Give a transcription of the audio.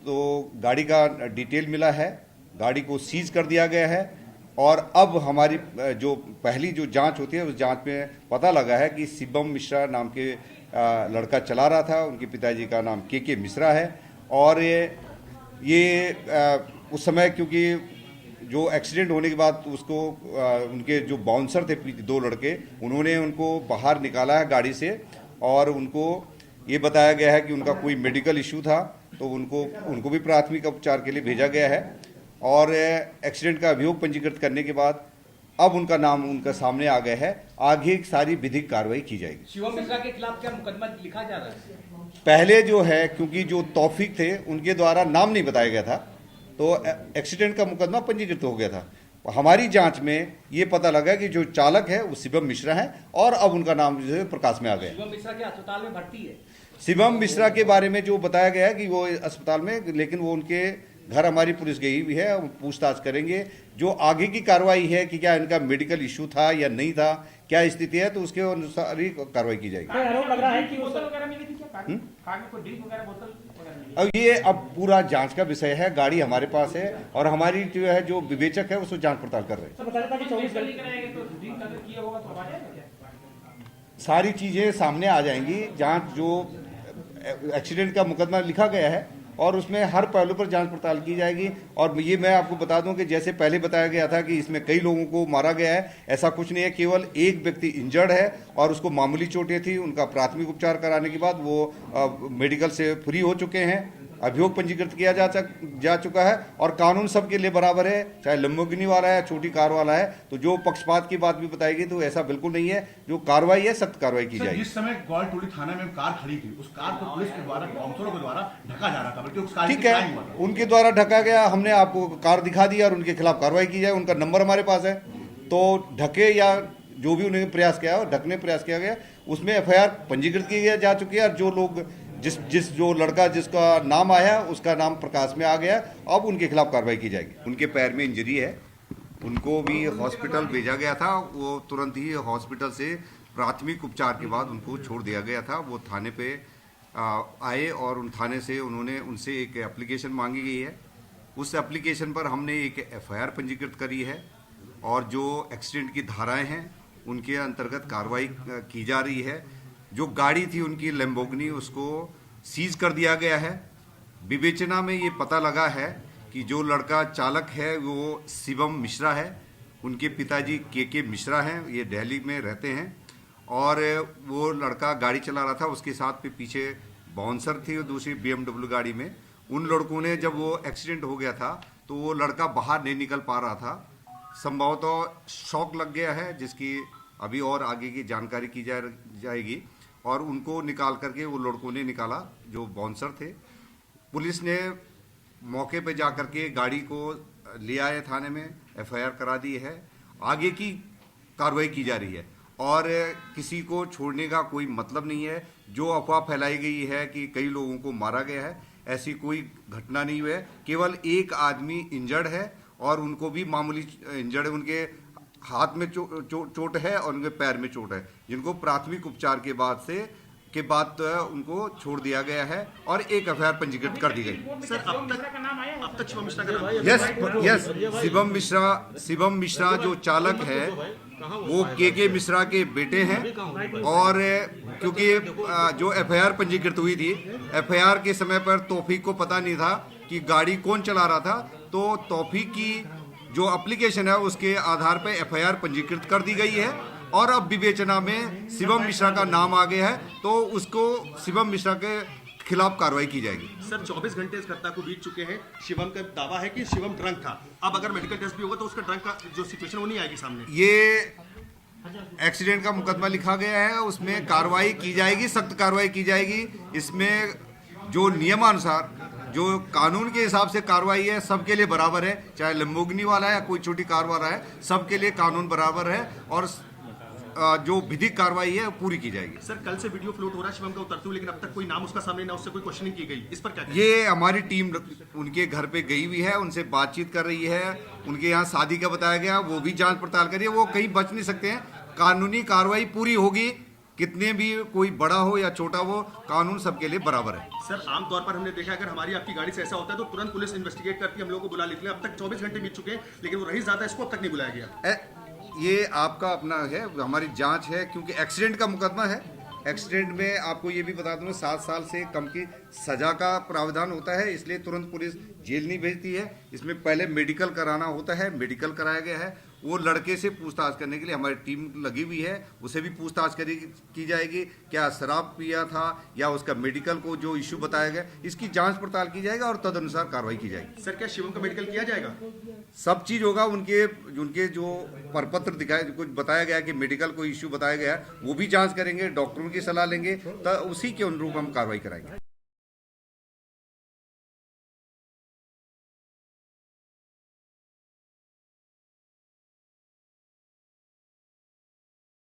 तो गाड़ी का डिटेल मिला है, गाड़ी को सीज कर दिया गया है और अब हमारी जो पहली जो जांच होती है उस जांच में पता लगा है कि शिवम मिश्रा नाम के लड़का चला रहा था। उनके पिताजी का नाम के मिश्रा है और ये उस समय क्योंकि जो एक्सीडेंट होने के बाद उसको उनके जो बाउंसर थे दो लड़के, उन्होंने उनको बाहर निकाला है गाड़ी से और उनको ये बताया गया है कि उनका कोई मेडिकल इशू था, तो उनको भी प्राथमिक उपचार के लिए भेजा गया है और एक्सीडेंट का अभियोग पंजीकृत करने के बाद अब उनका नाम उनका सामने आ गया है। आगे सारी विधिक कार्रवाई की जाएगी। शिवम मिश्रा के खिलाफ क्या मुकदमा लिखा जा रहा है? पहले जो है, क्योंकि जो तौफीक थे उनके द्वारा नाम नहीं बताया गया था, तो एक्सीडेंट का मुकदमा पंजीकृत हो गया था। हमारी जांच में ये पता लगा कि जो चालक है वो शिवम मिश्रा है और अब उनका नाम जो है प्रकाश में आ गया। शिवम मिश्रा के अस्पताल में भर्ती है। शिवम मिश्रा के बारे में जो बताया गया है कि वो अस्पताल में, लेकिन वो उनके घर हमारी पुलिस गई हुई है, पूछताछ करेंगे। जो आगे की कार्रवाई है कि क्या इनका मेडिकल इशू था या नहीं था, क्या स्थिति है, तो उसके अनुसार ही कार्रवाई की जाएगी। आरोप लग रहा है कि बोतल वगैरह मिली थी क्या? कार में कोई ड्रिंक वगैरह, बोतल वगैरह मिली? अब ये पूरा जांच का विषय है। गाड़ी हमारे पास है और हमारी जो है जो विवेचक है उसको जांच पड़ताल कर रहे हैं। सारी चीजें सामने आ जाएंगी। जांच जो एक्सीडेंट का मुकदमा लिखा गया है और उसमें हर पहलू पर जांच पड़ताल की जाएगी। और ये मैं आपको बता दूं कि जैसे पहले बताया गया था कि इसमें कई लोगों को मारा गया है, ऐसा कुछ नहीं है। केवल एक व्यक्ति इंजर्ड है और उसको मामूली चोटें थी। उनका प्राथमिक उपचार कराने के बाद वो मेडिकल से फ्री हो चुके हैं। अभियोग पंजीकृत किया जा चुका है और कानून सबके लिए बराबर है, चाहे लंबोगिनी वाला है, छोटी कार वाला है। तो जो पक्षपात की बात भी बताएगी तो ऐसा बिल्कुल नहीं है। जो कार्रवाई है सख्त कार्रवाई की जाएगी। जिस समय ग्वालटोली थाना में कार खड़ी थी, उस कार को पुलिस के द्वारा, बाउंसरों के द्वारा ढका जा रहा था, बल्कि उस कार ठीक है, उनके द्वारा ढका गया। हमने आपको कार दिखा दी और उनके खिलाफ कार्रवाई की जाए। उनका नंबर हमारे पास है, तो ढके या जो भी उन्होंने प्रयास किया और ढकने प्रयास किया गया उसमें FIR पंजीकृत की जा चुकी है। और जो लोग जो लड़का जिसका नाम आया उसका नाम प्रकाश में आ गया, अब उनके खिलाफ कार्रवाई की जाएगी। उनके पैर में इंजरी है, उनको भी हॉस्पिटल भेजा गया था। वो तुरंत ही हॉस्पिटल से प्राथमिक उपचार के बाद उनको छोड़ दिया गया था। वो थाने पे आए और उन थाने से उनसे एक एप्लीकेशन मांगी गई है। उस एप्लीकेशन पर हमने एक FIR पंजीकृत करी है और जो एक्सीडेंट की धाराएं हैं उनके अंतर्गत कार्रवाई की जा रही है। जो गाड़ी थी उनकी लैम्बोर्गिनी, उसको सीज कर दिया गया है। विवेचना में ये पता लगा है कि जो लड़का चालक है वो शिवम मिश्रा है। उनके पिताजी के मिश्रा हैं, ये दिल्ली में रहते हैं और वो लड़का गाड़ी चला रहा था। उसके साथ पे पीछे बाउंसर थी और दूसरी BMW गाड़ी में। उन लड़कों ने, जब वो एक्सीडेंट हो गया था तो वो लड़का बाहर नहीं निकल पा रहा था। संभवतः शॉक लग गया है, जिसकी अभी और आगे की जानकारी की जाएगी। और उनको निकाल करके वो लड़कों ने निकाला जो बाउंसर थे। पुलिस ने मौके पे जा करके गाड़ी को ले आए थाने में, FIR करा दी है। आगे की कार्रवाई की जा रही है और किसी को छोड़ने का कोई मतलब नहीं है। जो अफवाह फैलाई गई है कि कई लोगों को मारा गया है, ऐसी कोई घटना नहीं हुई है। केवल एक आदमी इंजर्ड है और उनको भी मामूली इंजर्ड है। उनके हाथ में चोट है और उनके पैर में चोट है, जिनको प्राथमिक उपचार के बाद उनको छोड़ दिया गया है और एक FIR पंजीकृत कर दी गई। सर, अब तक शिवम मिश्रा का नाम? यस, शिवम मिश्रा जो चालक है वो के मिश्रा के बेटे हैं। और क्योंकि जो FIR पंजीकृत हुई थी, FIR के समय पर तौफीक को पता नहीं था कि गाड़ी कौन चला रहा था, तो तौफीक की जो एप्लीकेशन है उसके आधार पर FIR पंजीकृत कर दी गई है और अब विवेचना में शिवम मिश्रा का नाम आ गया है, तो उसको शिवम मिश्रा के खिलाफ कार्रवाई की जाएगी। सर, 24 घंटे इस घटना को बीत चुके हैं। शिवम का दावा है कि शिवम ड्रंक था। अब अगर मेडिकल टेस्ट भी होगा तो उसका ड्रंक का जो सिचुएशन वो नहीं आएगी सामने। ये एक्सीडेंट का मुकदमा लिखा गया है, उसमें कार्रवाई की जाएगी, सख्त कार्रवाई की जाएगी। इसमें जो नियमानुसार, जो कानून के हिसाब से कार्रवाई है, सबके लिए बराबर है। चाहे लंबोगिनी वाला है या कोई छोटी कार वाला है, सबके लिए कानून बराबर है और जो विधिक कार्रवाई है पूरी की जाएगी। सर, कल से वीडियो फ्लोट हो रहा है शिवम का उतरते हुए, लेकिन अब तक कोई नाम उसका सामने ना, उससे कोई क्वेश्चनिंग की गई, इस पर क्या? ये हमारी टीम उनके घर पे गई हुई है, उनसे बातचीत कर रही है। उनके यहाँ शादी का बताया गया, वो भी जांच पड़ताल करिए। वो कहीं बच नहीं सकते हैं। कानूनी कार्रवाई पूरी होगी। कितने भी कोई बड़ा हो या छोटा हो, कानून सबके लिए बराबर है। सर आमतौर पर हमने देखा अगर हमारी आपकी गाड़ी से ऐसा होता है तो तुरंत पुलिस इन्वेस्टिगेट करती है, हम लोगों को बुला लेती है। अब तक 24 घंटे बीत चुके हैं लेकिन वो रही ज्यादा, इसको अब तक नहीं बुलाया गया। ये आपका अपना है, हमारी जांच है, क्योंकि एक्सीडेंट का मुकदमा है। एक्सीडेंट में आपको ये भी बता दूं 7 साल से कम की सजा का प्रावधान होता है, इसलिए तुरंत पुलिस जेल नहीं भेजती है। इसमें पहले मेडिकल कराना होता है, मेडिकल कराया गया है। वो लड़के से पूछताछ करने के लिए हमारी टीम लगी हुई है, उसे भी पूछताछ की जाएगी, क्या शराब पिया था या उसका मेडिकल को जो इश्यू बताया गया, इसकी जांच पड़ताल की जाएगा और तदनुसार कार्रवाई की जाएगी। सर क्या शिवम का मेडिकल किया जाएगा? सब चीज होगा, उनके जो प्रपत्र दिखाए, कुछ बताया गया कि मेडिकल को इश्यू बताया गया, वो भी जांच करेंगे, डॉक्टरों की सलाह लेंगे, तो उसी के अनुरूप हम कार्रवाई कराएंगे।